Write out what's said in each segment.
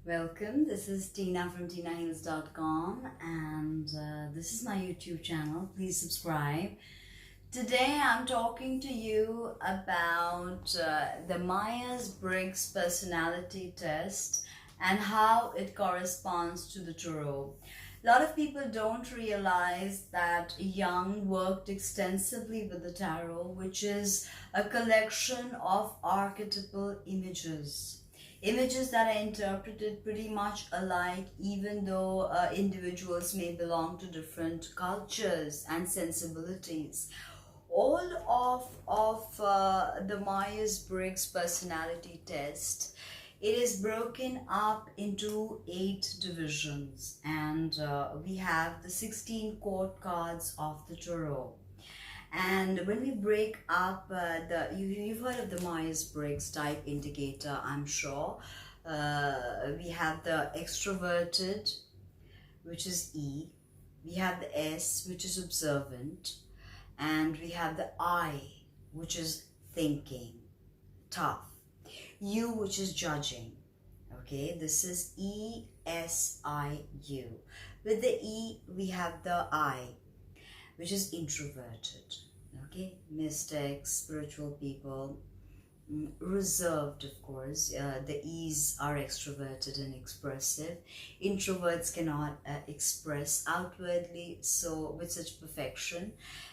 Welcome, this is Tina from TinaHeals.com and this is my YouTube channel. Please subscribe. Today I'm talking to you about the Myers-Briggs personality test and how it corresponds to the tarot. A lot of people don't realize that Jung worked extensively with the tarot, which is a collection of archetypal images. Images that are interpreted pretty much alike, even though individuals may belong to different cultures and sensibilities. All of the Myers-Briggs personality test, it is broken up into 8 divisions, and we have the 16 court cards of the tarot. And when we break up you've heard of the Myers-Briggs Type Indicator, I'm sure. We have the extroverted, which is E. We have the S, which is observant. And we have the I, which is thinking, tough. U, which is judging. Okay, this is E-S-I-U. With the E, we have the I, which is introverted. Okay, mystics, spiritual people, reserved, of course. The E's are extroverted and expressive. Introverts cannot express outwardly so with such perfection.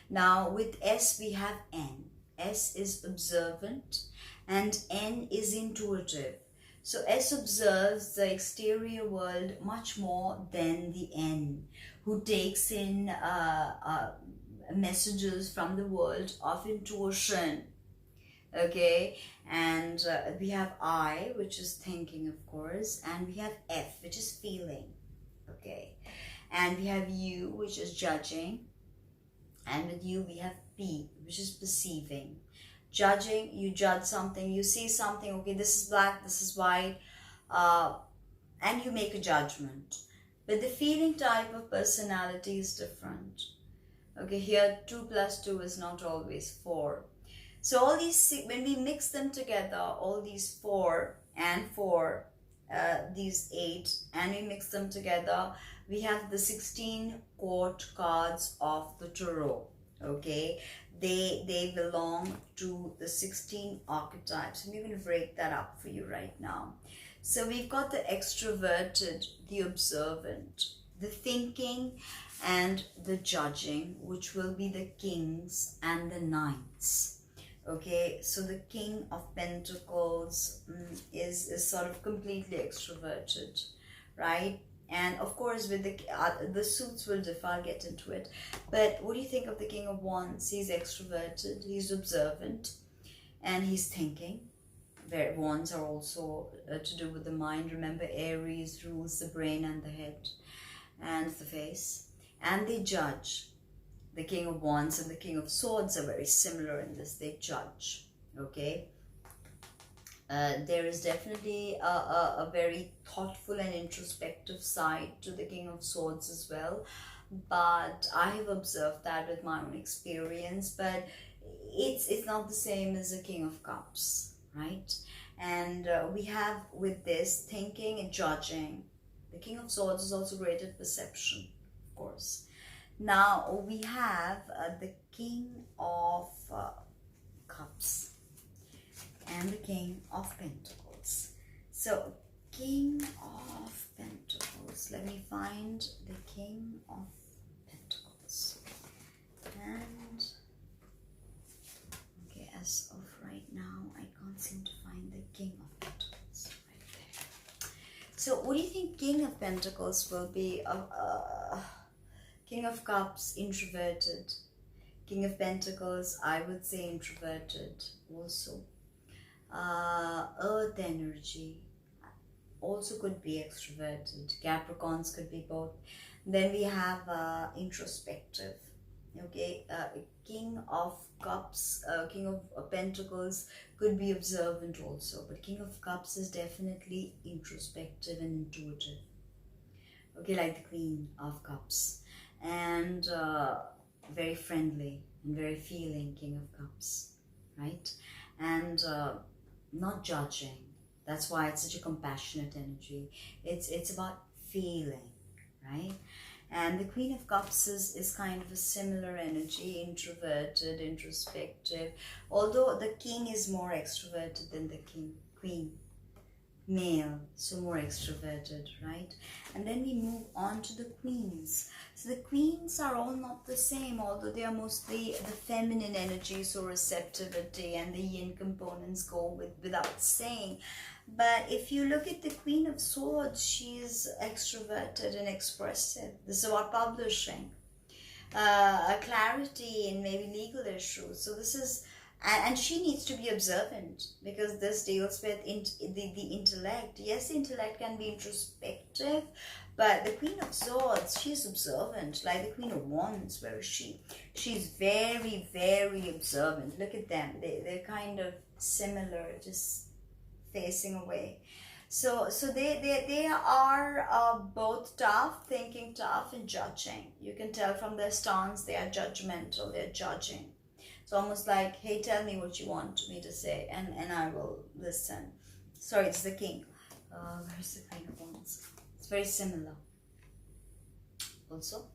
Now with S we have N. S is observant and N is intuitive. So S observes the exterior world much more than the N, who takes in messages from the world of intuition. Okay, and we have I, which is thinking, of course, and we have F, which is feeling. Okay, and we have U, which is judging, and with U we have P, which is perceiving. Judging, you judge something, you see something, okay, this is black, this is white, and you make a judgment. But the feeling type of personality is different. Okay, here 2 plus 2 is not always 4. So all these, when we mix them together, all these 4 and 4, these 8, and we mix them together, we have the 16 court cards of the tarot. Okay, they belong to the 16 archetypes, and we're going to break that up for you right now. So we've got the extroverted, the observant, the thinking, and the judging, which will be the kings and the knights. Okay, so the King of Pentacles is sort of completely extroverted, right? And of course with the suits will differ, I'll get into it. But what do you think of the King of Wands? He's extroverted, he's observant, and he's thinking. Wands are also to do with the mind. Remember, Aries rules the brain and the head and the face. And they judge. The King of Wands and the King of Swords are very similar in this. They judge. Okay. There is definitely a very thoughtful and introspective side to the King of Swords as well. But I have observed that with my own experience. But it's not the same as the King of Cups, right? And we have with this thinking and judging. The King of Swords is also great at perception, of course. Now we have the King of Cups and the King of Pentacles. So King of Pentacles, let me find the King of Pentacles. And okay, as of right now I can't seem to find the King of Pentacles right there. So what do you think King of Pentacles will be? King of Cups, introverted. King of Pentacles, I would say introverted also. Earth energy also could be extroverted. Capricorns could be both. Then we have introspective. Okay, King of Cups, King of Pentacles could be observant also. But King of Cups is definitely introspective and intuitive. Okay, like the Queen of Cups. And very friendly and very feeling King of Cups, right? And not judging. That's why it's such a compassionate energy. It's about feeling, right? And the Queen of Cups is kind of a similar energy, introverted, introspective. Although the King is more extroverted than the Queen. Male, so more extroverted, right? And then we move on to the Queens. So the Queens are all not the same, although they are mostly the feminine energy, so receptivity and the yin components go without saying. But if you look at the Queen of Swords, she's extroverted and expressive. This is about publishing, a clarity in maybe legal issues. So this is, and she needs to be observant, because this deals with the intellect. Yes, the intellect can be introspective, but the Queen of Swords, she's observant. Like the Queen of Wands, where is she? She's very, very observant. Look at them. They're kind of similar, just facing away. So they are both tough, thinking tough, and judging. You can tell from their stance they are judgmental, they're judging. It's almost like, hey, tell me what you want me to say, and I will listen. Sorry, it's the King. Where's the Queen of Wands? It's very similar also.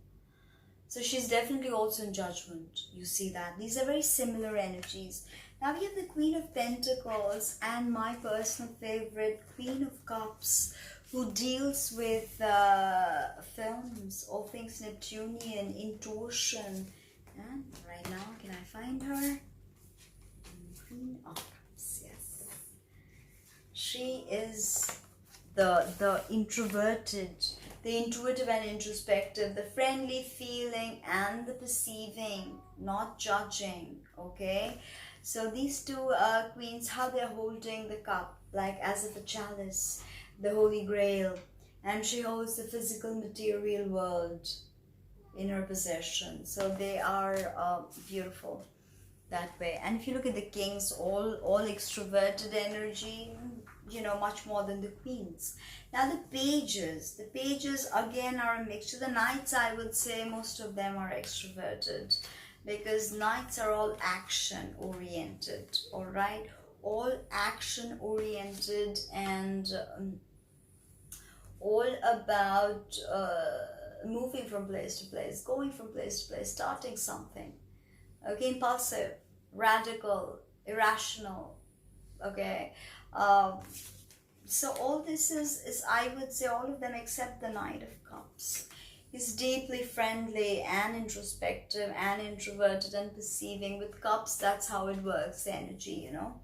So she's definitely also in judgment. You see that. These are very similar energies. Now we have the Queen of Pentacles and my personal favorite, Queen of Cups, who deals with films, all things Neptunian, intuition. And right now, can I find her? Queen of Cups, yes. She is the introverted, the intuitive and introspective, the friendly feeling and the perceiving, not judging, okay? So these two queens, how they're holding the cup, like as if a chalice, the Holy Grail, and she holds the physical material world in her possession. So they are beautiful that way. And if you look at the kings, all extroverted energy, you know, much more than the queens. Now the pages again are a mixture. The knights, I would say most of them are extroverted, because knights are all action oriented, all right, all action oriented, and all about moving from place to place, going from place to place, starting something, okay, impulsive, radical, irrational, okay. So all this is, I would say, all of them except the Knight of Cups. He's deeply friendly and introspective and introverted and perceiving. With cups, that's how it works, the energy, you know.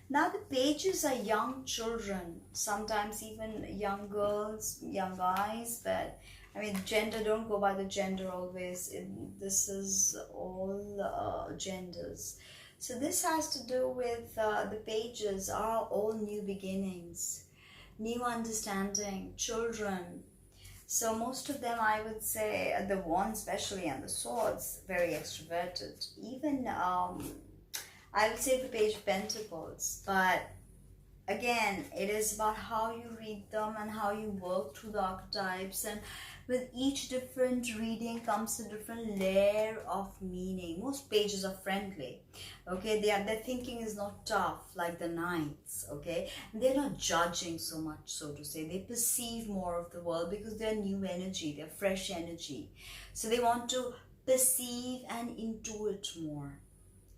Now the pages are young children, sometimes even young girls, young guys, but I mean, gender, don't go by the gender always. This is all genders. So this has to do with the pages are all new beginnings, new understanding, children. So most of them, I would say, the Wands especially and the Swords, very extroverted. Even, I would say the Page of Pentacles. But again, it is about how you read them and how you work through the archetypes. And with each different reading comes a different layer of meaning. Most pages are friendly, okay? Their thinking is not tough like the knights, okay? And they're not judging so much, so to say. They perceive more of the world because they're new energy, they're fresh energy. So they want to perceive and intuit more,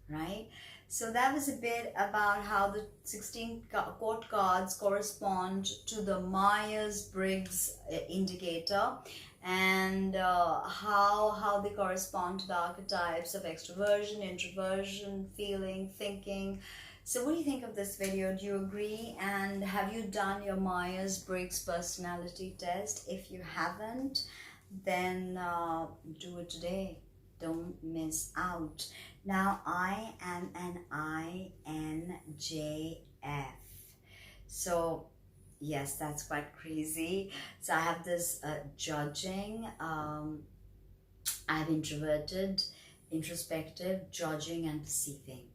right? So that was a bit about how the 16 court cards correspond to the Myers-Briggs indicator, and how they correspond to the archetypes of extroversion, introversion, feeling, thinking. So what do you think of this video? Do you agree? And have you done your Myers-Briggs personality test? If you haven't, then do it today. Don't miss out. Now I am an INJF. So yes, that's quite crazy. So I have this judging. I have introverted, introspective, judging, and perceiving.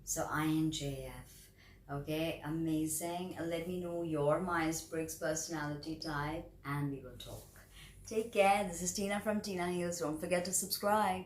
So INJF. Okay, amazing. Let me know your Myers-Briggs personality type and we will talk. Take care. This is Tina from Tina Heals. Don't forget to subscribe.